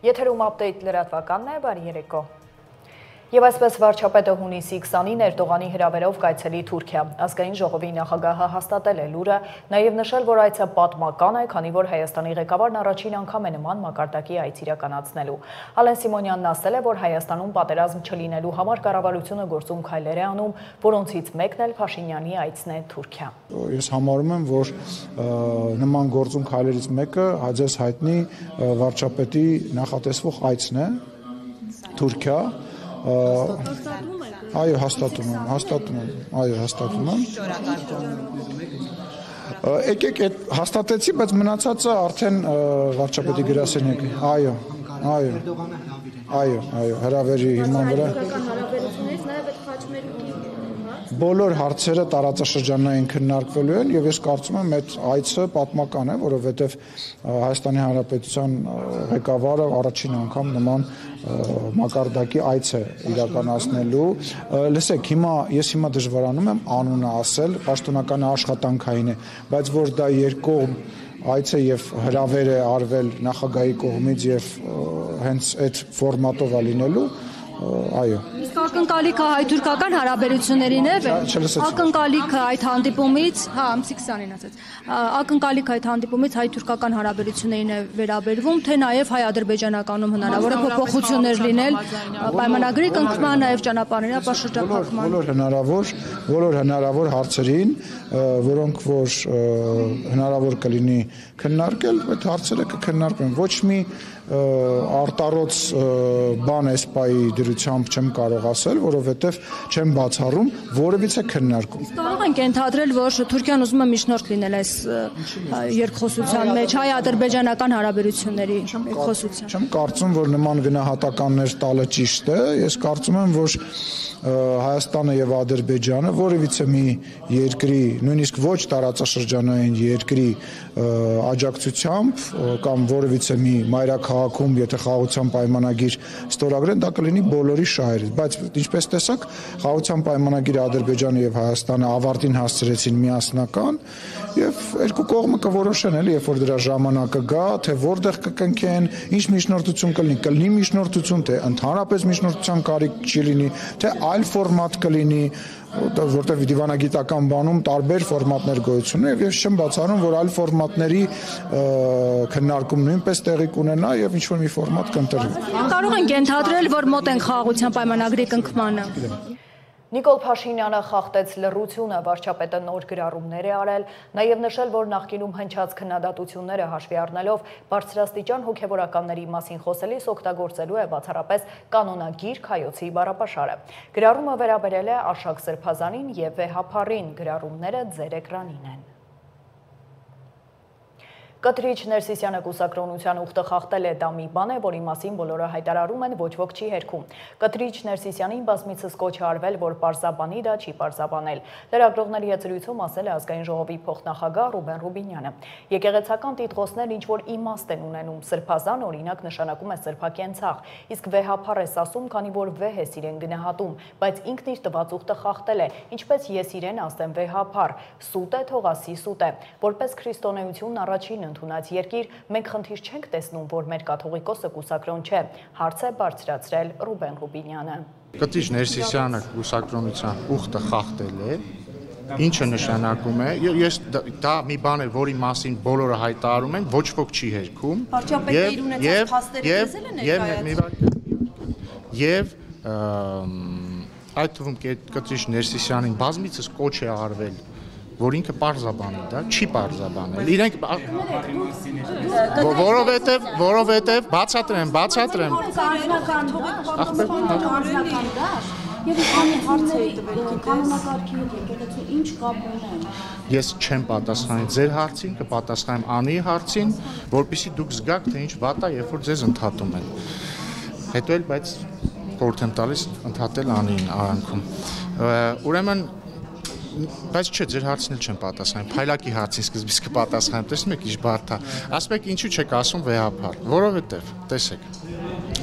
Եթերում update լրատվականն է, բարի երեկո։ Եվ այսպես վարչապետը հունիսի 20-ին Էրդողանի հրավերով կայցելի Թուրքիա։ Ազգային ժողովի նախագահը հաստատել է լուրը, նաև նշել, որ այցը պատմական է, քանի որ Հայաստանի ղեկավարն առաջին անգամ է նման մակարդակի այց իրականացնելու։ Ալեն Սիմոնյանն ասել է, որ Հայաստանում պատերազմ չլինելու համար կառավարությունը գործում քայլեր է անում, որոնցից մեկն էլ Փաշինյանի այցն է Թուրքիա։ Ես համարում եմ, որ նման գործում քայլերից մեկը ձեզ հայտնի վարչապետի նախատեսվող այցն է Թուրքիա։ Այո, հաստատում եմ։ Եկեք այդ հաստատեցի, բայց մնացածը արդեն վարչապետի գրասենյակի։ Այո, հրավերի հիման վրա։ Բոլոր հարցերը տարածաշրջանային քննարկվելու են եւ ես կարծում եմ այդ այցը պատմական է, որովհետեւ Հայաստանի Հանրապետության ղեկավարը առաջին անգամ նման մակարդակի այց է իրականացնելու։ Լսեք, ես հիմա դժվարանում եմ անունը ասել, պաշտոնական աշխատանքային է, բայց որ դա երկկողմ այց է եւ հրավեր է արվել նախագահի կողմից եւ հենց այդ ֆորմատով է լինելու, այո։ Իսկ ակնկալիքը հայ-թուրքական հարաբերություններին է, ակնկալիքը այդ հանդիպումից, ամսի 20-ին ասած, ակնկալիքը այդ հանդիպումից հայ-թուրքական հարաբերություններին է վերաբերվում, թե նաև հայ-ադրբեջանականում հնարավոր է փոփոխություններ լինել, պայմանագրի կնքման, նաև ճանապարհների ապաշրջափակման։ Բոլոր հնարավոր հարցերին, որոնք որ հնարավոր կլինի քննարկել, այդ հարցերը կքննարկվեն։ Ոչ մի արտառոց բան էսպայի դրությամբ չեմ կարող ասել, որովհետև չեմ բացառում որևիցե քննարկում։ Կարող ենք ենթադրել, որ Թուրքիան ուզում է միջնորդ լինել այս երկխոսության մեջ, հայ-ադրբեջանական հարաբերությունների երկխոսության։ Չեմ կարծում, որ նման գնահատականներ տալը ճիշտ է։ Ես կարծում եմ, որ Հայաստանը եւ Ադրբեջանը որևիցե մի երկրի, նույնիսկ ոչ տարածաշրջանային երկրի աջակցությամբ կամ որևիցե մի մայրաքաղաքում, եթե խաղաղության պայմանագիր ստորագրեն, դա կլինի բոլորի շահերից, բայց ինչպես տեսակ, խաղաղության պայմանագիրը Ադրբեջանը եւ Հայաստանը ավարտին հասցրեցին միասնական եւ երկու կողմը կորոշեն էլի, երբ որ դրա ժամանակը գա, թե որտեղ կկնքեն, ինչ միջնորդություն կլինի միջնորդություն, թե ընդհանրապես միջնորդության կարիք չի լինի, թե այլ ֆորմատ կլինի, որտեղ դիվանագիտական բանում տարբեր ֆորմատներ գոյություն ունեն եւ ես չեմ բացառում, որ այլ ֆորմատների քննարկում նույնպես տեղի կունենա եւ ինչ որ մի ֆորմատ կընտրվի։ Կարող ենք ենթադրել, որ մոտ են խաղաղության պայմանագրի կնքմանը։ Նիկոլ Փաշինյանը խախտեց լռությունը, վարչապետը նոր գրառումներ է արել, նաև նշել, որ նախկինում հնչած քննադատությունները հաշվի առնելով բարձրաստիճան հոգևորականների մասին խոսելիս օգտագործելու է բացառապես կանոնագիր Հայոցի բառապաշարը։ Գրառումը վերաբերել է Արշակ Սրբազանին եւ Վեհափառին, գրառումները ձեր էկրանին են։ Կտրիչ Ներսիսյանը կուսակրոնության ուխտը խախտել է, դա մի բան է, որի մասին բոլորը հայտարարում են, ոչ ոք չի հերքում։ Կտրիչ Ներսիսյանին բազմիցս կոչ է արվել, որ պարզաբանի, դա չի պարզաբանել։ Լրագրողների հետ զրույցում ասել է Ազգային ժողովի փոխնախագահ Ռուբեն Ռուբինյանը։ Եկեղեցական տիտղոսներն ինչ որ իմաստ են ունենում, սրբազան օրինակ նշանակում է սրբակենցաղ, իսկ վեհափառ ես ասում, քանի որ վեհ ես իրեն գնահատում, բայց ինքն իր տված ուխտը խախտել է, ինչպես ես իրեն ասեմ վեհափառ, սուտ է, թող ասի սուտ է, որպես քրիստոնեությունն առաջին ընդունած երկիր, մենք խնդիր չենք տեսնում, որ մեր կաթողիկոսը կուսակրոն չէ, հարց է բարձրացրել Ռուբեն Ռուբինյանը։ Կտրիչ Ներսիսյանը կուսակրոնության ուխտը խախտել է, ինչը նշանակում է, դա մի բան է, որի մասին բոլորը հայտարարում են, ոչ ոք չի հերքում, եւ այդ թվում Կտրիչ Ներսիսյանին բազմիցս կոչ է արվել, որ ինքը պարզաբանի, դա չի պարզաբանել։ Իրենք որովհետև բացատրեմ։ Եվ անի հարց է տվել, կանոնակարգի հետ եկեղեցու ինչ կապ ունեն։ Ես չեմ պատասխանի ձեր հարցին, կպատասխանեմ Անի հարցին, որպեսզի դուք զգաք, թե ինչ վատ է, երբ որ ձեզ ընդհատում են։ Հետո էլ բայց խորհուրդ եմ տալիս ընդհատել Անիին արանքում։ Ուրեմն բայց չէ, ձեր հարցին էլ չեմ պատասխանի, Փայլակի հարցին սկզբից կպատասխանեմ, տեսնում եք ինչ բարդ է։ Ասում եք ինչու չեք ասում վեհափառ, որովհետև, տեսեք,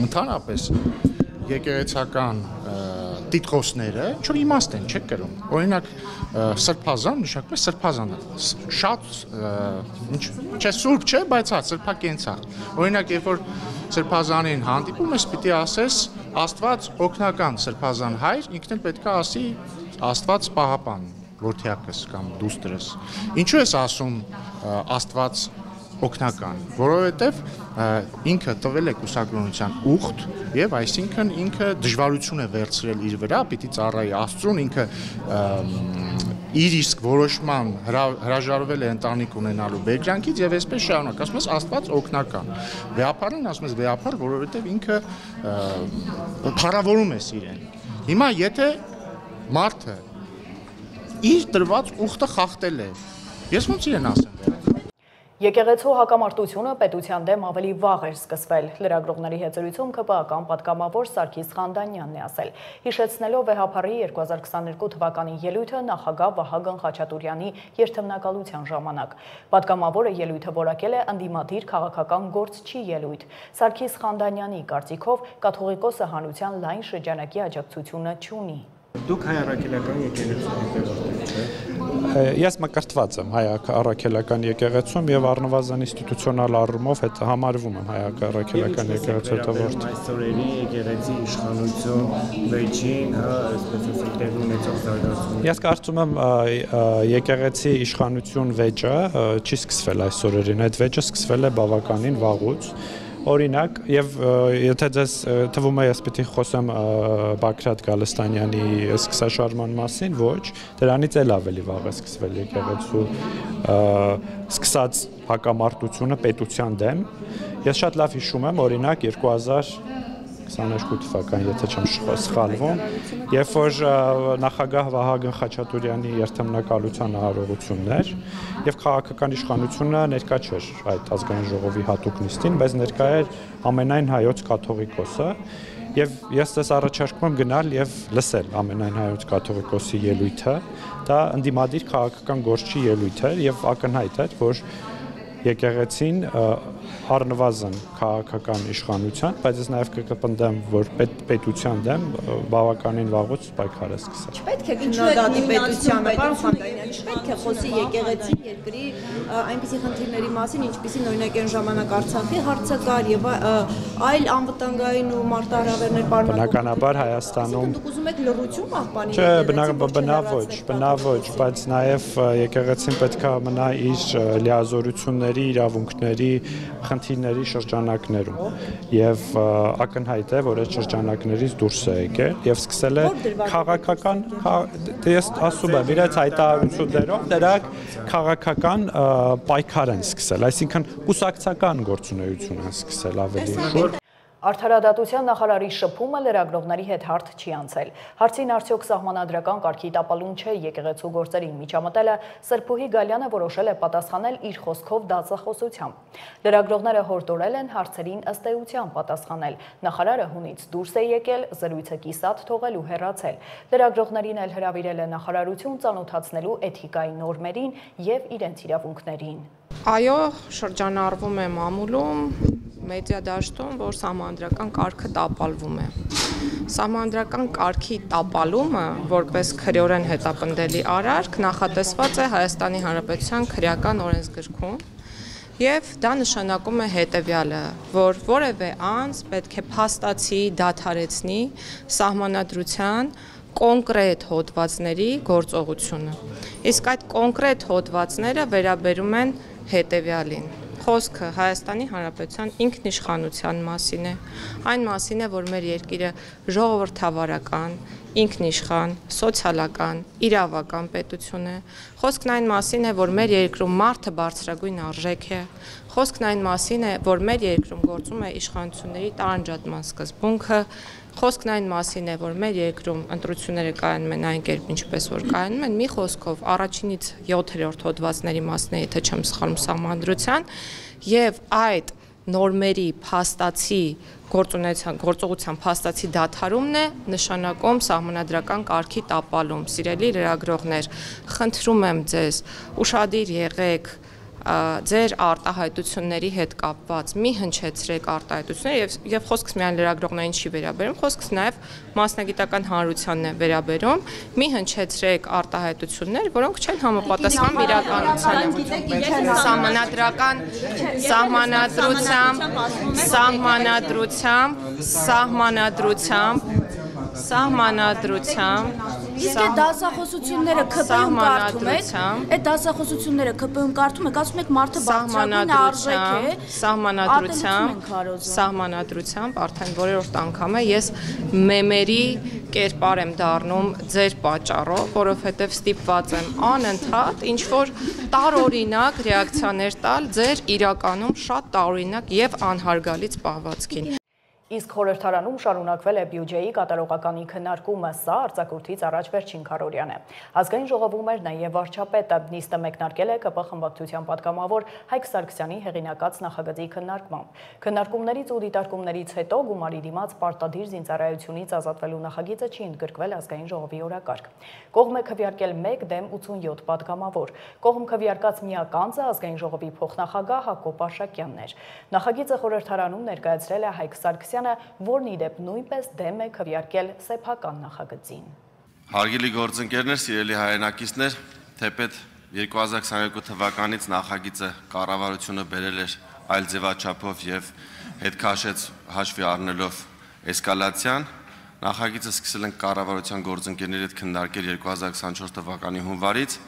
ընդհանրապես եկեղեցական տիտղոսները ինչ-որ իմաստ են, չեք կրում։ Օրինակ սրբազան նշանակում է սրբազանը։ Շատ չէ սուրբ չէ, բայց հա սրբակենցաղ։ Օրինակ երբ որ սրբազանին հանդիպում ես, պիտի ասես Աստված օգնական սրբազան հայր, ինքն էլ պետք է ասի Աստված պահապան, որդիակս կամ դուստրս։ Ինչու ես ասում Աստված օգնական, որովհետև ինքը տվել է կուսակրոնության ուխտ եւ այսինքն ինքը դժվարություն է վերցրել իր վրա, պիտի ծառայի Աստծուն, ինքը իր իսկ որոշման հրաժարվել է ընտանիք ունենալու բերկրանքից եւ այսպես շարունակ, ասում ես Աստված օգնական։ Վեհապարին ասում ես վեհապար, որովհետեւ ինքը փառավորում է իրեն։ Հիմա եթե մարդը իր տրված ուխտը խախտել է, ես ոնց իրեն ասեմ։ Եկեղեցու հակամարտությունը պետության դեմ ավելի վաղ էր սկսվել։ Լրագրողների հետ զրույցում ԿՊԱ-կան պատգամավոր Սարգիս Խանդանյանն է ասել։ Հիշեցնելով վեհապարի 2022 թվականի ելույթը նախագահ Վահագն Խաչատուրյանի երթմնակալության ժամանակ։ Պատգամավորը ելույթը որակել է ընդդիմադիր քաղաքական գործչի ելույթ։ Սարգիս Խանդանյանի կարծիքով կաթողիկոսը հանրության լայն շրջանակի աջակցությունը չունի։ Դուք հայ առաքելական եկեղեցու Ես մկրտված եմ հայ առաքելական եկեղեցում եւ առնվազն ինստիտուցիոնալ առումով հետ համարվում եմ հայ առաքելական եկեղեցու հետևորդ։ Այսօրերի եկեղեցի իշխանություն վեճին, այսպես ասած, տեղի ունեցող զարգացում։ Ես կարծում եմ եկեղեցի իշխանություն վեճը չի սկսվել այսօրերին, այդ վեճը սկսվել է բավականին վաղուց։ Օրինակ, եւ եթե ձեզ թվում է ես պիտի խոսեմ Բաքրատ Գալստանյանի սկսաշարժման մասին, ոչ, դրանից էլ ավելի վաղ է սկսվել եկեղեցու սկսած հակամարտությունը պետության դեմ։ Ես շատ լավ հիշում եմ, օրինակ 2022 թվական, եթե չեմ սխալվում, երբ որ նախագահ Վահագն Խաչատուրյանի երթմնակալության արարողությունն էր եւ քաղաքական իշխանությունը ներկա չէր այդ ազգային ժողովի հատուկ նիստին, բայց ներկա էր ամենայն հայոց կաթողիկոսը եւ ես ձեզ առաջարկում եմ գնալ եւ լսել ամենայն հայոց կաթողիկոսի ելույթը, դա ընդդիմադիր քաղաքական գործչի ելույթ էր եւ ակնհայտ էր, որ եկեղեցին առնվազն քաղաքական իշխանության, բայց ես նաև կպնդեմ, որ պետության դեմ բավականին վաղուց պայքար է սկսել։ Չպետք է քննադատի պետությանը, պարոն Խանդանյան, չպետք է խոսի եկեղեցի երկրի այնպիսի խնդիրների մասին, ինչպիսին օրինակ այն ժամանակ Արցախի հարցը կար եւ այլ անվտանգային ու մարտահրավերներ պարունակող։ Բնականաբար Հայաստանում դուք ուզում եք լռություն պահպանել։ Չէ, բնավ, բայց նաև եկեղեցին պետք է մնա իր լիազորությունների, իրավունքների, խնդիրների շրջանակներում եւ ակնհայտ է, որ այդ շրջանակներից դուրս է եկել եւ սկսել է քաղաքական, ես ասում եմ, իրաց հայտարարություններով դրանք քաղաքական պայքար են սկսել, այսինքն կուսակցական գործունեություն են սկսել ավելի շուտ։ Արդարադատության նախարարի շփումը լրագրողների հետ հարթ չի անցել։ Հարցին արդյոք սահմանադրական կարգի տապալուն չէ եկեղեցու գործերին միջամտելը, Սրբուհի Գալյանը որոշել է պատասխանել իր խոսքով դասախոսությամբ։ Լրագրողները հորդորել են հարցերին ըստ էության պատասխանել։ Նախարարը հունից դուրս է եկել, զրույցը կիսատ թողել ու հեռացել։ Լրագրողներին էլ հրավիրել է նախարարություն ծանոթացնելու էթիկայի նորմերին եւ իրենց իրավունքներին։ Այո, շրջանառվում է մամուլում, մեդիա դաշտում, որ սահմանադրական կարգը տապալվում է։ Սահմանադրական կարգի տապալումը, որպես քրեորեն հետապնդելի արարք, նախատեսված է Հայաստանի Հանրապետության քրեական օրենսգրքում, եւ դա նշանակում է հետեւյալը, որ որևէ անձ պետք է փաստացի դադարեցնի սահմանադրության կոնկրետ հոդվածների գործողությունը։ Իսկ այդ կոնկրետ հոդվածները վերաբերում են հետևյալին։ Խոսքը Հայաստանի Հանրապետության ինքնիշխանության մասին է, այն մասին է, որ մեր երկիրը ժողովրդավարական, ինքնիշխան, սոցիալական, իրավական պետություն է։ Խոսքն այն մասին է, որ մեր երկրում մարդը բարձրագույն արժեք է։ Խոսքն այն մասին է, որ մեր երկրում գործում է իշխանությունների տարանջատման սկզբունքը։ Խոսքն այն մասին է, որ մեր երկրում ընտրությունները կայանում են այն կերպ, ինչպես որ կայանում են, մի խոսքով առաջինից 7-րդ հոդվածների մասն է, եթե չեմ սխալվում, սահմանադրության, եւ այդ նորմերի փաստացի գործողության փաստացի դադարումն է նշանակում սահմանադրական կարգի տապալում։ Սիրելի լրագրողներ, խնդրում եմ ձեզ, ուշադիր եղեք ձեր արտահայտությունների հետ կապված մի հնչեցրեք արտահայտություններ եւ խոսքս միայն լրագրողներին չի վերաբերում, խոսքս նաեւ մասնագիտական հանրությանն է վերաբերում, մի հնչեցրեք արտահայտություններ, որոնք չեն համապատասխանում իրականությանը, սահմանադրությամբ Իսկ այդ դասախոսությունները ԿՊ-ում կարդում եք, այդ դասախոսությունները ԿՊ-ում կարդում եք, ասում եք մարդը բարձրագույն արժեք է, սահմանադրությամբ արդեն որերորդ անգամ է ես մեմերի կերպար եմ դառնում ձեր պատճառով, որովհետև ստիպված եմ անընդհատ ինչ-որ տարօրինակ ռեակցիաներ տալ ձեր իրականում շատ տարօրինակ եւ անհարգալից պահվածքին։ Իսկ խորհրդարանում շարունակվել է բյուջեի կատարողականի քննարկումը, սա արձակուրդից առաջ վերջին քարոզիան է։ Ազգային ժողովում էր նաև վարչապետը, նիստը մեկնարկել է ԿՊ խմբակցության պատգամավոր Հայկ Սարգսյանի հեղինակած նախագծի քննարկմամբ։ Քննարկումներից ու դիտարկումներից հետո գումարի դիմաց պարտադիր զինծառայությունից ազատվելու նախագիծը չի ընդգրկվել ազգային ժողովի օրակարգ։ Կողմ է քվեարկել 1 դեմ 87 պատգամավոր։ Կողմ քվեարկած միակ անձը ազգային ժողովի փոխնախագահ Հակոբ Արշակյանն էր։ Նախագիծը խորհրդարանում ներկայացրել է Հայկ Սարգսյանը, որն ի դեպ նույնպես դեմ է քվեարկել սեփական նախագծին։ Հարգելի գործընկերներ, սիրելի հայրենակիցներ, թեպետ 2022 թվականից նախագիծը կառավարությունը բերել էր այլ ձևաչափով եւ հետ քաշեց հաշվի առնելով էսկալացիան, նախագիծը սկսել են կառավարության գործընկերների հետ քննարկել 2024 թվականի հունվարից,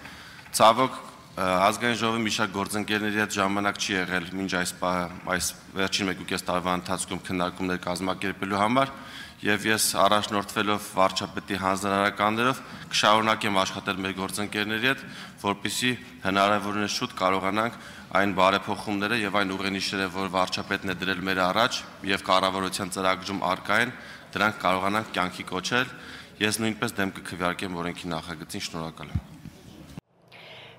ցավոք ազգային ժողովի մի շարք գործընկերների հետ ժամանակ չի եղել մինչ այս վերջին 1.5 տարվա ընթացքում քննարկումներ կազմակերպելու համար եւ ես առաջնորդվելով վարչապետի հանձնարարականներով կշարունակեմ աշխատել մեր գործընկերների հետ, որպեսզի հնարավորինս շուտ կարողանանք այն բարեփոխումները եւ այն ուղենիշերը, որ վարչապետն է դրել մեր առաջ եւ կառավարության ծրագրում արկա են, դրանք կարողանանք կյանքի կոչել։ Ես նույնպես դեմ կքվեարկեմ օրենքի նախագծին, շնորհակալ եմ։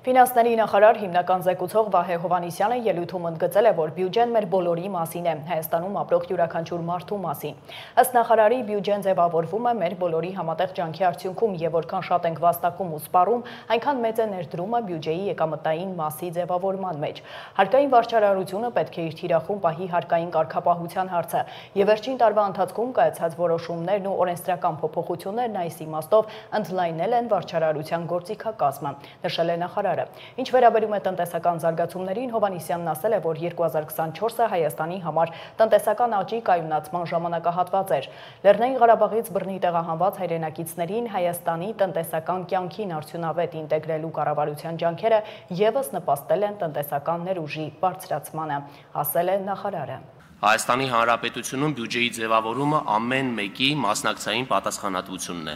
Ֆինանսների նախարար հիմնական զեկուցող Վահե Հովհաննիսյանը ելույթում ընդգծել է, որ բյուջեն մեր բոլորի մասին է, Հայաստանում ապրող յուրաքանչյուր մարդու մասին։ Ըստ նախարարի բյուջեն ձևավորվում է մեր բոլորի համատեղ ջանքի արդյունքում եւ որքան շատ ենք վաստակում ու սպառում, այնքան մեծ է ներդրումը բյուջեի եկամտային մասի ձևավորման մեջ։ Հարկային վարչարարությունը պետք է իր թիրախում պահի հարկային կարգապահության հարցը եւ վերջին տարվա ընթացքում կայացած որոշումներն ու օրենսդրական փոփոխություններն այս իմաստով ընդլայնել են վարչարարության գործիքակազմը, նշել է նախարարը։ Ինչ վերաբերում է տնտեսական զարգացումներին, Հովհաննիսյանն ասել է, որ 2024-ը Հայաստանի համար տնտեսական աճի կայունացման ժամանակահատված էր։ Լեռնային Ղարաբաղից բռնի տեղահանված հայրենակիցներին Հայաստանի տնտեսական կյանքին արդյունավետ ինտեգրելու կառավարության ջանքերը ևս նպաստել են տնտեսական ներուժի բարձրացմանը, ասել է նախարարը։ Հայաստանի Հանրապետությունում բյուջեի ձևավորումը ամեն մեկի մասնակցային պատասխանատվությունն է։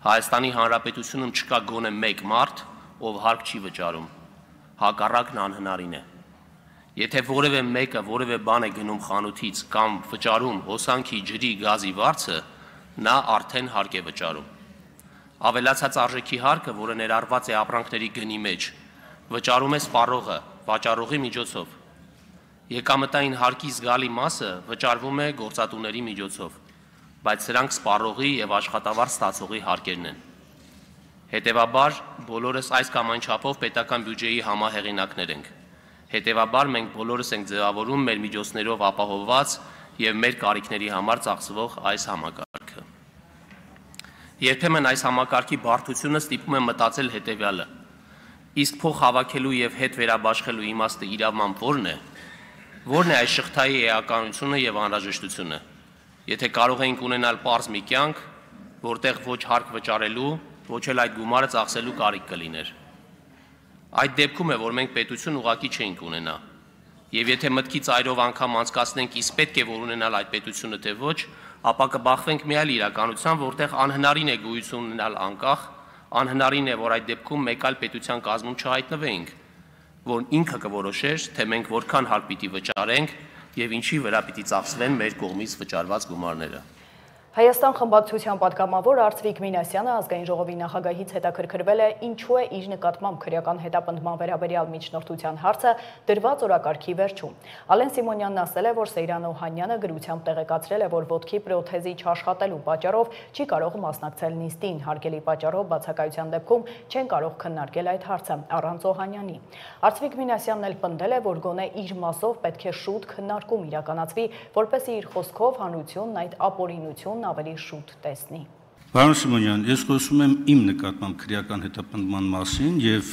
Հայաստանի Հանրապետությունում չկա գոնե մեկ մարդ, ով հարկ չի վճարում, հակառակն անհնարին է։ Եթե որևէ մեկը որևէ բան է գնում խանութից կամ վճարում հոսանքի, ջրի, գազի վարձը, նա արդեն հարկ է վճարում։ Ավելացած արժեքի հարկը, որը ներառված է ապրանքների գնի մեջ, վճարում է սպառողը, վաճառողի միջոցով։ Եկամտային հարկի զգալի մասը վճարվում է գործատուների միջոցով, բայց սրանք սպառողի եւ աշխատավարձ ստացողի հարկերն են։ Հետևաբար, բոլորս այս կամ այն չափով պետական բյուջեի համահեղինակներ ենք։ Հետևաբար, մենք բոլորս ենք ձևավորում մեր միջոցներով ապահովված եւ մեր կարիքների համար ծախսվող այս համակարգը։ Երբեմն այս համակարգի բարդությունը ստիպում է մտածել հետևյալը. իսկ փող հավաքելու եւ հետ վերաբաշխելու իմաստը իրավամբ ո՞րն է։ Ո՞րն է այս շղթայի էականությունը եւ անհրաժեշտությունը։ Եթե կարող ենք ունենալ պարզ մի կյանք, որտեղ ոչ հարկ վճարելու, ոչ էլ այդ գումարը ծախսելու կարիք կլիներ։ Այդ դեպքում է, որ մենք պետություն ուղղակի չենք ունենա։ Եվ եթե մտքի ծայրով անգամ անցկացնենք իսկ պետք է որ ունենալ այդ պետությունը թե ոչ, ապա կբախվենք մի այլ իրականության, որտեղ անհնարին է գոյություն ունենալ անկախ, անհնարին է, որ այդ դեպքում մեկ այլ պետության կազմում չհայտնվենք, որ ինքը կորոշեր, թե մենք որքան հարկ պիտի վճարենք եւ ինչի վրա պիտի ծախսվեն մեր կողմից վճարված գումարները։ Հայաստան խմբակցության պատգամավոր Արծվիկ Մինասյանը ազգային ժողովի նախագահից հետաքրքրվել է ինչու է իր նկատմամբ քրեական հետապնդման վերաբերյալ միջնորդության հարցը դրված օրակարգի վերջում։ Ալեն Սիմոնյանն ասել է, որ Սեյրան Օհանյանը գրությամբ տեղեկացրել է, որ ոտքի պրոթեզի չաշխատելու պատճառով չի կարող մասնակցել նիստին, հարգելի պատճառով բացակայության դեպքում չեն կարող քննարկել այդ հարցը առանց Օհանյանի։ Արծվիկ Մինասյանն էլ պնդել է, որ գոնե իր մասով պետք է շուտ քննարկում իրականացվի, որպեսզի իր խոսքով հանրությունն այդ ապօրինությունն ավելի շուտ տեսնի։ Պարոն Սիմոնյան, ես խոսում եմ իմ նկատմամբ քրեական հետապնդման մասին եւ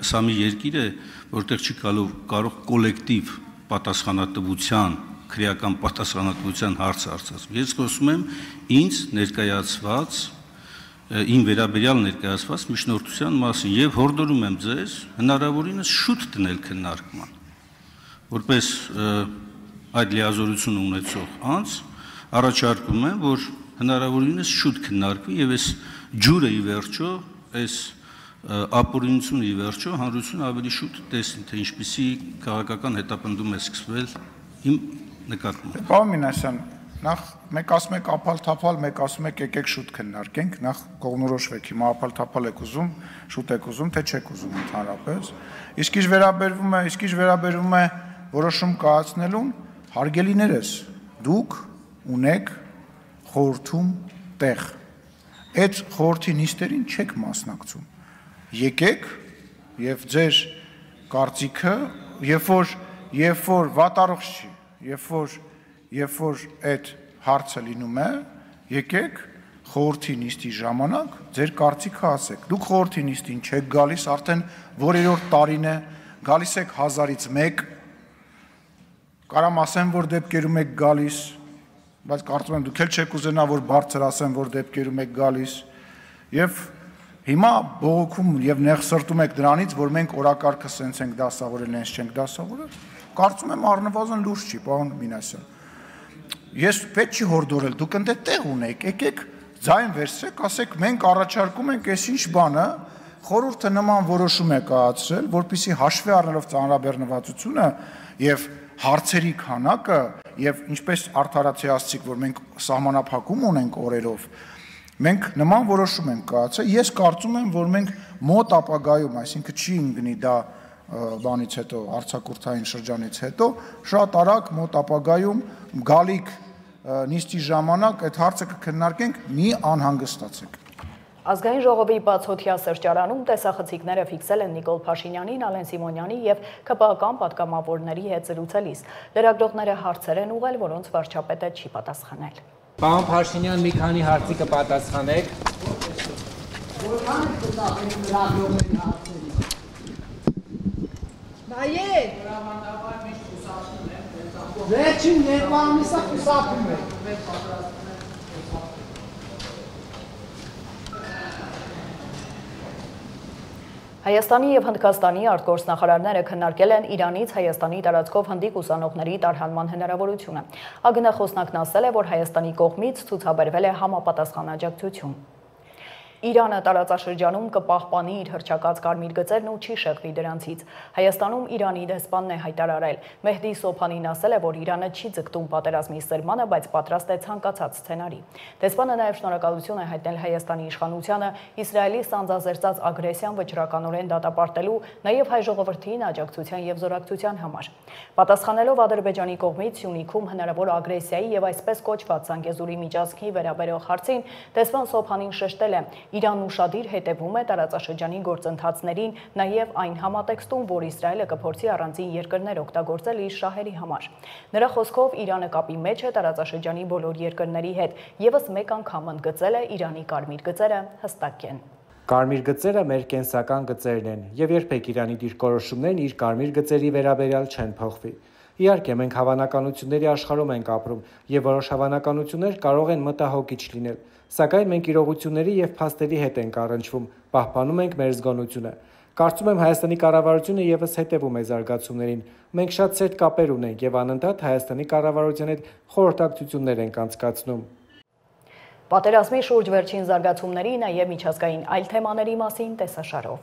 սա մի երկիր է, որտեղ չի կարող կոլեկտիվ պատասխանատվության, քրեական պատասխանատվության հարցը արծարծել։ Ես խոսում եմ ինձ ներկայացված, իմ վերաբերյալ ներկայացված միջնորդության մասին եւ հորդորում եմ ձեզ հնարավորինս շուտ դնել քննարկման, որպես այդ լիազորությունը ունեցող անձ առաջարկում եմ, որ հնարավորինս շուտ քննարկվի եւ այս ջուրը ի վերջո, այս ապօրինությունը ի վերջո հանրությունը ավելի շուտ տեսնի, թե ինչպիսի քաղաքական հետապնդում է սկսվել իմ նկատմամբ։ Պարոն Մինասյան, նախ մեկ ասում եք ափալ-թափալ, մեկ ասում եք եկեք շուտ քննարկենք, նախ կողմնորոշվեք, հիմա ափալ-թափալ եք ուզում, շուտ եք ուզում, թե չեք ուզում ընդհանրապես։ Իսկ ինչ վերաբերվում է որոշում կայացնելուն, հարգելիներս, դուք ունեք խորհրդում տեղ, այդ խորհրդի նիստերին չեք մասնակցում, եկեք և ձեր կարծիքը, երբ որ վատառողջ չի, երբ որ այդ հարցը լինում է, եկեք խորհրդի նիստի ժամանակ ձեր կարծիքը ասեք, դուք խորհրդի նիստին չեք գալիս, արդեն որերորդ տարին է, գալիս եք 1000-ից 1, կարամ ասեմ, որ դեպքերում եք գալիս, բայց կարծում եմ դուք էլ չեք ուզենա, որ բարձր ասեմ, որ դեպքերում եք գալիս, և հիմա բողոքում և նեղսրտում եք դրանից, որ մենք օրակարգը սենց ենք դասավորել, նենց չենք դասավորել, կարծում եմ առնվազն լուրջ չի, պարոն Մինասյան։ Ես պետք չի հորդորել, դուք ընդ տեղ ունեք, եկեք ձայն վերցրեք, ասեք մենք առաջարկում ենք այս ինչ բանը, խորհուրդը նման որոշում է կայացրել, որպեսզի հաշվի առնելով ծանրաբեռնվածությունը և հարցերի քանակը եւ ինչպես արդարացիացիք, որ մենք սահմանափակում ունենք օրերով, մենք նման որոշում ենք կայացրել, ես կարծում եմ, որ մենք մոտ ապագայում, այսինքն չի ընկնի դա բանից հետո, արձակուրդային շրջանից հետո, շատ արագ մոտ ապագայում գալիք նիստի ժամանակ այդ հարցը կքննարկենք, մի անհանգստացեք։ Ազգային ժողովի բացօթյա սրճարանում տեսախցիկները ֆիքսել են Նիկոլ Փաշինյանին, Ալեն Սիմոնյանի եւ ԿՊԱ-կան պատգամավորների հետ զրուցելիս։ Լրագրողները հարցեր են ուղղել, որոնց վարչապետը չի պատասխանել։ Պարոն Փաշինյան, մի քանի հարցի կպատասխանեք։ Նայեք։ Վերջին երկու ամիսը խուսափում եք։ Հայաստանի և Հնդկաստանի արտգործնախարարները քննարկել են Իրանից Հայաստանի տարածքով հնդիկ ուսանողների տարհանման հնարավորությունը։ ԱԳՆ խոսնակն ասել է, որ Հայաստանի կողմից ցուցաբերվել է համապատասխան աջակցություն։ Իրանը տարածաշրջանում կպահպանի իր հռչակած կարմիր գծերն ու չի շեղվի դրանցից։ Հայաստանում Իրանի դեսպանն է հայտարարել։ Մեհդի Սոփանին ասել է, որ Իրանը չի ձգտում պատերազմի սրմանը, բայց պատրաստ է ցանկացած սցենարի։ Դեսպանը նաև շնորհակալություն է հայտնել Հայաստանի իշխանությանը Իսրայելի սանձազերծած ագրեսիան վճռականորեն դատապարտելու, նաև հայ ժողովրդին աջակցության և զորակցության համար։ Պատասխանելով Ադրբեջանի կողմից Սյունիքում հնարավոր ագրեսիայի և այսպես կոչված Զանգեզուրի միջանցքի վերաբերող հարցին, դեսպան Սոփանին շեշտել է. Իրանն ուշադիր հետևում է տարածաշրջանի գործընթացներին, նաև այն համատեքստում, որ Իսրայելը կփորձի առանձին երկրներ օգտագործել իր շահերի համար։ Նրա խոսքով Իրանը կապի մեջ է տարածաշրջանի բոլոր երկրների հետ, ևս մեկ անգամ ընդգծել է Իրանի կարմիր գծերը հստակ են։ Կարմիր գծերը մեր կենսական գծերն են, եւ երբեք Իրանի դիրքորոշումներն իր կարմիր գծերի վերաբերյալ չեն փոխվի։ Իհարկե, մենք հավանականությունների աշխարհում ենք ապրում, եւ որոշ հավանականություններ կարող են մտահոգիչ լինել, սակայն մենք իրողությունների եւ փաստերի հետ ենք առնչվում, պահպանում ենք մեր զգոնությունը։ Կարծում եմ Հայաստանի կառավարությունը եւս հետևում է զարգացումներին։ Մենք շատ սերտ կապեր ունենք եւ անընդհատ Հայաստանի կառավարության հետ խորհրդակցություններ ենք անցկացնում։ Պատերազմի շուրջ վերջին զարգացումների, նաև միջազգային այլ թեմաների մասին տեսաշարով։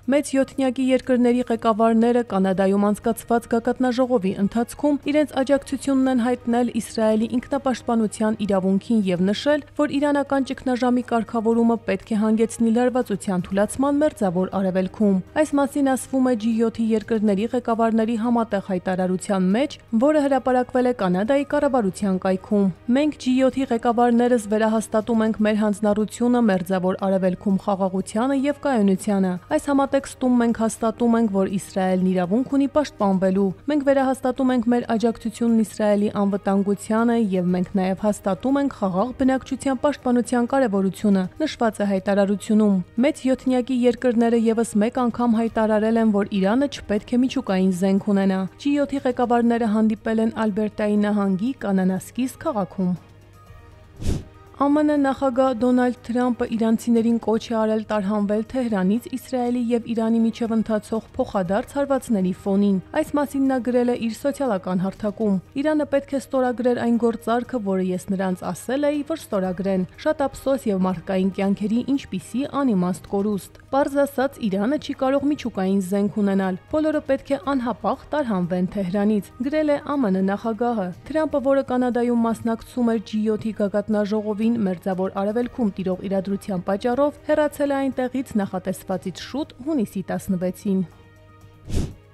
Մեծ յոթնյակի երկրների ղեկավարները Կանադայում անցկացված գագաթնաժողովի ընթացքում իրենց աջակցությունն են հայտնել Իսրայելի ինքնապաշտպանության իրավունքին եւ նշել, որ իրանական ճգնաժամի կարգավորումը պետք է հանգեցնի լարվածության թուլացման մերձավոր արևելքում։ Այս մասին ասվում է G7-ի երկրների ղեկավարների համատեղ հայտարարության մեջ, որը հրապարակվել է Կանադայի կառավարության կայքում։ Մենք G7-ի ղեկավարներս վերահաստատում ենք մեր հանձնառությունը մերձավոր արևելքում խաղաղությանը եւ կայունությանը։ Այս համատեքստում մենք հաստատում ենք, որ Իսրայելն իրավունք ունի պաշտպանվելու։ Մենք վերահաստատում ենք մեր աջակցությունն Իսրայելի անվտանգությանը եւ մենք նաեւ հաստատում ենք խաղաղ բնակչության պաշտպանության կարեւորությունը, նշված է հայտարարությունում։ Մեծ յոթնյակի երկրները եւս մեկ անգամ հայտարարել են, որ Իրանը չպետք է միջուկային զենք ունենա։ G7-ի ղեկավարները հանդիպել են Ալբերտայի նահանգի Կանանասկիս քաղաքում։ ԱՄՆ նախագահ Դոնալդ Թրամփը իրանցիներին կոչ է արել տարհանվել Թեհրանից Իսրայելի եւ Իրանի միջև ընթացող փոխադարձ հարվածների ֆոնին։ Այս մասին նա գրել է իր սոցիալական հարթակում։ Իրանը պետք է ստորագրեր այն գործարքը, որը ես նրանց ասել էի, որ ստորագրեն։ Շատ ափսոս եւ մարդկային կյանքերի ինչպիսի անիմաստ կորուստ։ Պարզ ասած, Իրանը չի կարող միջուկային զենք ունենալ։ Բոլորը պետք է անհապաղ տարհանվեն Թեհրանից, գրել է ԱՄՆ նախագահը։ Թրամփը, որը Կանադայում մասնակցում էր G7-ի գագաթնաժողովի Մերձավոր արևելքում տիրող իրադրության պատճառով հեռացել է այնտեղից նախատեսվածից շուտ հունիսի 16-ին։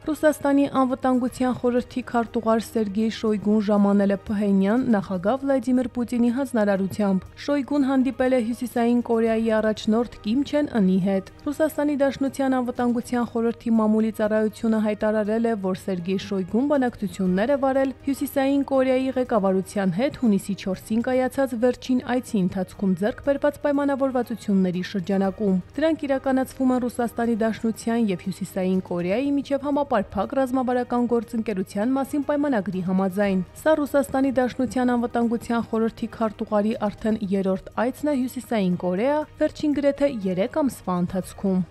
Ռուսաստանի անվտանգության խորհրդի քարտուղար Սերգեյ Շոյգուն ժամանել է Փհենյան նախագահ Վլադիմիր Պուտինի հանձնարարությամբ։ Շոյգուն հանդիպել է Հյուսիսային Կորեայի առաջնորդ Կիմ Չեն Ընի հետ։ Ռուսաստանի Դաշնության անվտանգության խորհրդի մամուլի ծառայությունը հայտարարել է, որ Սերգեյ Շոյգուն բանակցություններ է վարել Հյուսիսային Կորեայի ղեկավարության հետ հունիսի 4-ին կայացած վերջին այցի ընթացքում ձեռք բերված պայմանավորվածությունների շրջանակում։ Դրանք իրականացվում են Ռուսաստանի Դաշնության եւ Հյուսիսային Կորեայի միջև Փակ ռազմավարական գործընկերության մասին պայմանագրի համաձայն։ Սա Ռուսաստանի Դաշնության անվտանգության խորհրդի քարտուղարի արդեն երրորդ այցն է Հյուսիսային Կորեա վերջին գրեթե 3 ամսվա ընթացքում։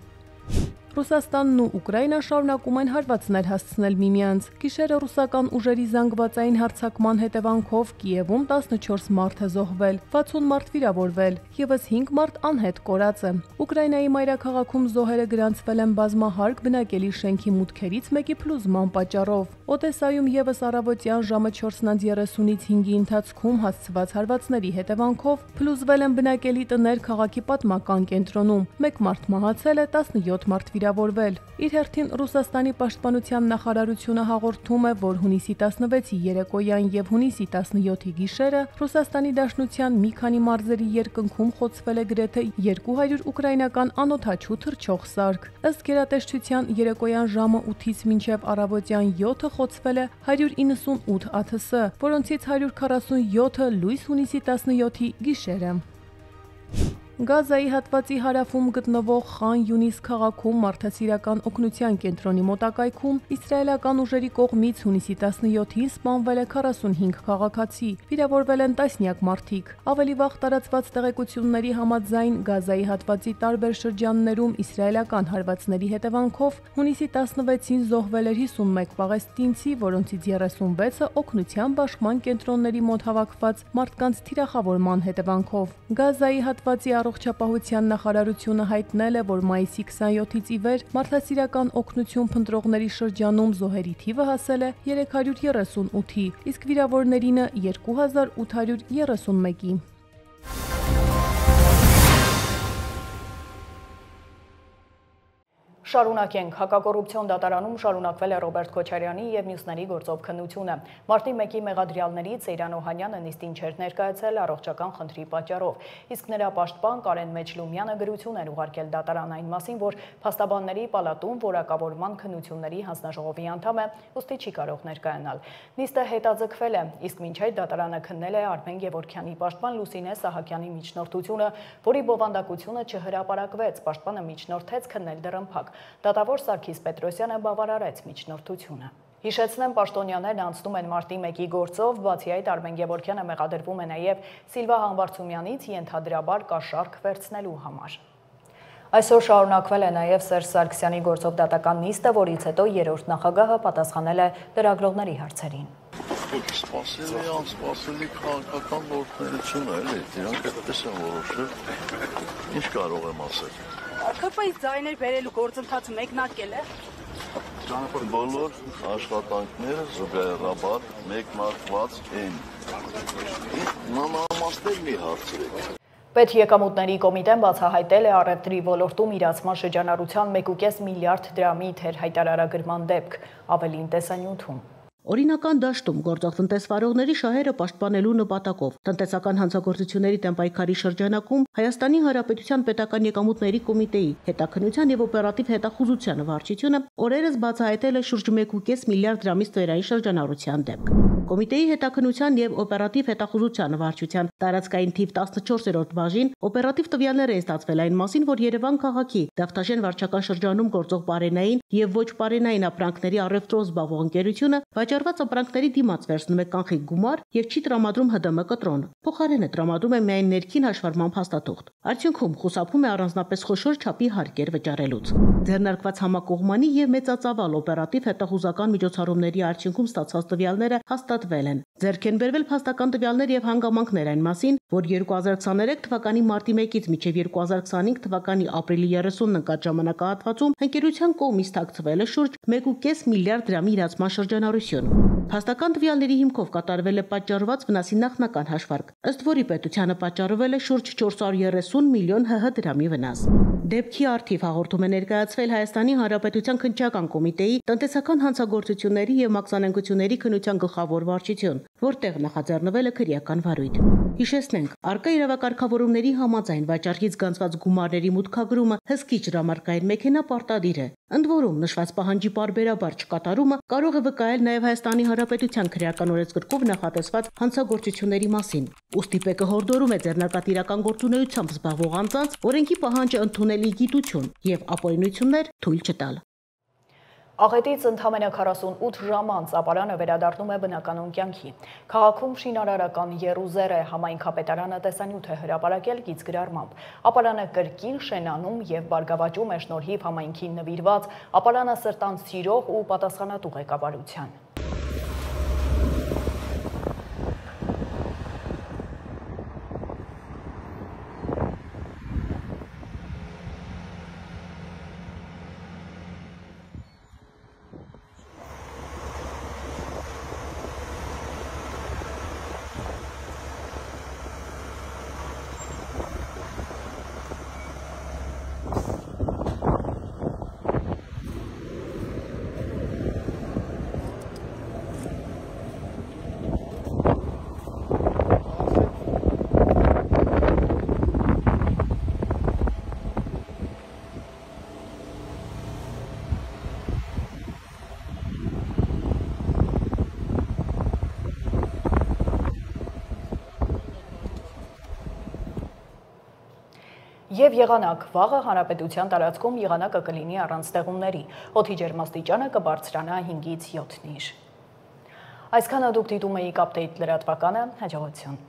Ռուսաստանն ու Ուկրաինան շարունակում են հարվածներ հասցնել միմյանց։ Գիշերը ռուսական ուժերի զանգվածային հարձակման հետևանքով Կիևում 14 մարդ է զոհվել, 60 մարդ վիրավորվել, եւս 5 մարդ անհետ կորած է։ Ուկրաինայի մայրաքաղաքում զոհերը գրանցվել են բազմահարկ բնակելի շենքի մուտքերից մեկի փլուզման պատճառով։ Օդեսայում եւս առավոտյան ժամը 4:30-ից 5-ի ընթացքում հասցված հարվածների հետևանքով փլուզվել են բնակելի տներ քաղաքի պատմական կենտրոնում։ 1 մարդ մահացել է, 17 մարդ վիրավորվել։ Իր հերթին Ռուսաստանի պաշտպանության նախարարությունը հաղորդում է, որ հունիսի 16-ի երեկոյան եւ հունիսի 17-ի գիշերը Ռուսաստանի Դաշնության մի քանի մարզերի երկնքում խոցվել է գրեթե 200 ուկրաինական անօդաչու թռչող սարք։ Ըստ գերատեսչության երեկոյան ժամը 8-ից մինչև առավոտյան 7-ը խոցվել է 198 ԱԹՍ, որոնցից 147-ը լույս հունիսի 17-ի գիշերը։ Գազայի հատվածի հարավում գտնվող Խան Յունիս քաղաքում մարդասիրական օգնության կենտրոնի մոտակայքում իսրայելական ուժերի կողմից հունիսի 17-ին սպանվել է 45 քաղաքացի, վիրավորվել են տասնյակ մարդիկ։ Ավելի վաղ տարածված տեղեկությունների համաձայն Գազայի հատվածի տարբեր շրջաններում իսրայելական հարվածների հետևանքով հունիսի 16-ին զոհվել էր 51 պաղեստինցի, որոնցից 36-ը օգնության բաշխման կենտրոնների մոտ հավաքված մարդկանց թիրախավորման հետևանքով։ Գազայի հատվածի Առողջապահության նախարարությունը հայտնել է, որ մայիսի 27-ից ի վեր մարդասիրական օգնություն փնտրողների շրջանում զոհերի թիվը հասել է 338-ի, իսկ վիրավորներինը 2831-ի։ Շարունակենք, հակակոռուպցիոն դատարանում շարունակվել է Ռոբերտ Քոչարյանի և մյուսների գործով քննությունը։ Մարտի 1-ի մեղադրյալներից Սեյրան Օհանյանը նիստին չէր ներկայացել առողջական խնդրի պատճառով, իսկ նրա պաշտպան Կարեն Մեջլումյանը գրություն էր ուղարկել դատարան այն մասին, որ փաստաբանների պալատում որակավորման քննությունների հանձնաժողովի անդամ է, ուստի չի կարող ներկայանալ։ Նիստը հետաձգվել է, իսկ մինչ այդ դատարանը քննել է Արմեն Գևորգյանի պաշտպան Լուսինե Սահակյանի միջնորդությունը, որի բովանդակությունը չհրապարակվեց, պաշտպանը միջնորդեց քննել դռնփակ։ Դատավոր Սարգիս Պետրոսյանը բավարարեց միջնորդությունը։ Հիշեցնեմ, պաշտոնյաներն անցնում են մարտի 1-ի գործով, բացի այդ Արմեն Գևորգյանը մեղադրվում է նաև Սիլվա Համբարձումյանից ենթադրաբար կաշառք վերցնելու համար։ Այսօր շարունակվել է նաև Սերժ Սարգսյանի գործով դատական նիստը, որից հետո երրորդ նախագահը պատասխանել է լրագրողների հարցերին։ Սպասելի անսպասելի քաղաքական գործունեություն է, էլի, դրանք այդպես են որոշել, ինչ կարող եմ ասել։ ՔՊ-ից ձայներ բերելու գործընթացը մեկնարկել է։ Բոլոր աշխատանքները զուգահեռաբար մեկնարկված են։ Մանրամասներ մի հարցրեք։ Պետեկամուտների կոմիտեն բացահայտել է առևտրի ոլորտում իրացման շրջանառության 1.5 միլիարդ դրամի թերհայտարարագրման դեպք, ավելին տեսանյութում։ Օրինական դաշտում գործող տնտեսվարողների շահերը պաշտպանելու նպատակով տնտեսական հանցագործությունների դեմ պայքարի շրջանակում Հայաստանի Հանրապետության պետական եկամուտների կոմիտեի հետաքննության եւ օպերատիվ հետախուզության վարչությունը օրերս բացահայտել է շուրջ 1.5 միլիարդ դրամից ծերային շրջանառության դեպք։ Կոմիտեի հետաքննության եւ օպերատիվ հետախուզության վարչության տարածքային թիվ 14-րդ բաժին օպերատիվ տվյալներ են ստացվել այն մասին, որ Երևան քաղաքի Դավթաշեն վարչական շրջանում գործող բարենային եւ ոչ բարենային ապրանքների առևտրով զբաղվող ընկերությունը վաճառված ապրանքների դիմաց վերցնում է կանխիկ գումար եւ չի տրամադրում ՀԴՄ կտրոն։ Փոխարենը տրամադրում է միայն ներքին հաշվառման փաստաթուղթ։ Արդյունքում խուսափում է առանձնապես խոշոր չափի հարկեր վճարելուց։ Ձեռնարկված համակողմանի եւ մեծածավալ օպերատիվ հետախուզական միջոցառումների արդյունքում ստացված տվյալները հաստատվել են։ Ձեռք են բերվել փաստական տվյալներ եւ հանգամանքներ այն մասին, որ 2023 թվականի մարտի 1-ից մինչեւ 2025 թվականի ապրիլի 30-ն ընկած ժամանակահատվածում ընկերության կողմից թաքցվել է շուրջ 1.5 միլիարդ դրամի իրացման շրջանառություն։ Փաստական տվյալների հիմքով կատարվել է պատճառված վնասի նախնական հաշվարկ, ըստ որի պետությանը պատճառվել է շուրջ 430 միլիոն ՀՀ դրամի վնաս։ Դեպքի առթիվ հաղորդում է ներկայացվել Հայաստանի Հանրապետության քննչական կոմիտեի տնտեսական հանցագործությունների եւ մաքսանենգությունների քննության գլխավոր վարչություն, որտեղ նախաձեռնվել է քրեական վարույթ։ Հիշեցնենք, արկա իրավակարգավորումների համաձայն վաճառքից գանձված գումարների մուտքագրումը հսկիչ ռամարկային մեքենա պարտադիր է։ Ընդ որում նշված պահանջի պարբերաբար չկատարումը կարող է վկայել նաև Հայաստանի Հանրապետության քրեական օրենսգրքով նախատեսված հանցագործությունների մասին։ Ուստի ՊԿ հորդորում է ձեռնարկատիրական գործունեությամբ զբաղվող անձանց օրենքի պահանջը ընդունելի գիտություն եւ ապօրինություններ թույլ չտալ։ Աղետից ընդամենը 48 ժամ անց ապարանը վերադառնում է բնականոն կյանքի։ Քաղաքում շինարարական եռուզեռ է, համայնքապետարանը տեսանյութ է հրապարակել գիծգրառմամբ։ Ապարանը կրկին շենանում եւ բարգավաճում է շնորհիվ համայնքին նվիրված ապարանը սրտանց սիրող ու պատասխանատու ղեկավարության։ Եվ եղանակ, վաղը հանրապետության տարածքում եղանակը կլինի առանց ստեղումների, օդի ջերմաստիճանը կբարձրանա 5-ից 7 նիշ։ Այսքանը դուք դիտում էիք Update լրատվականը, հաջողություն։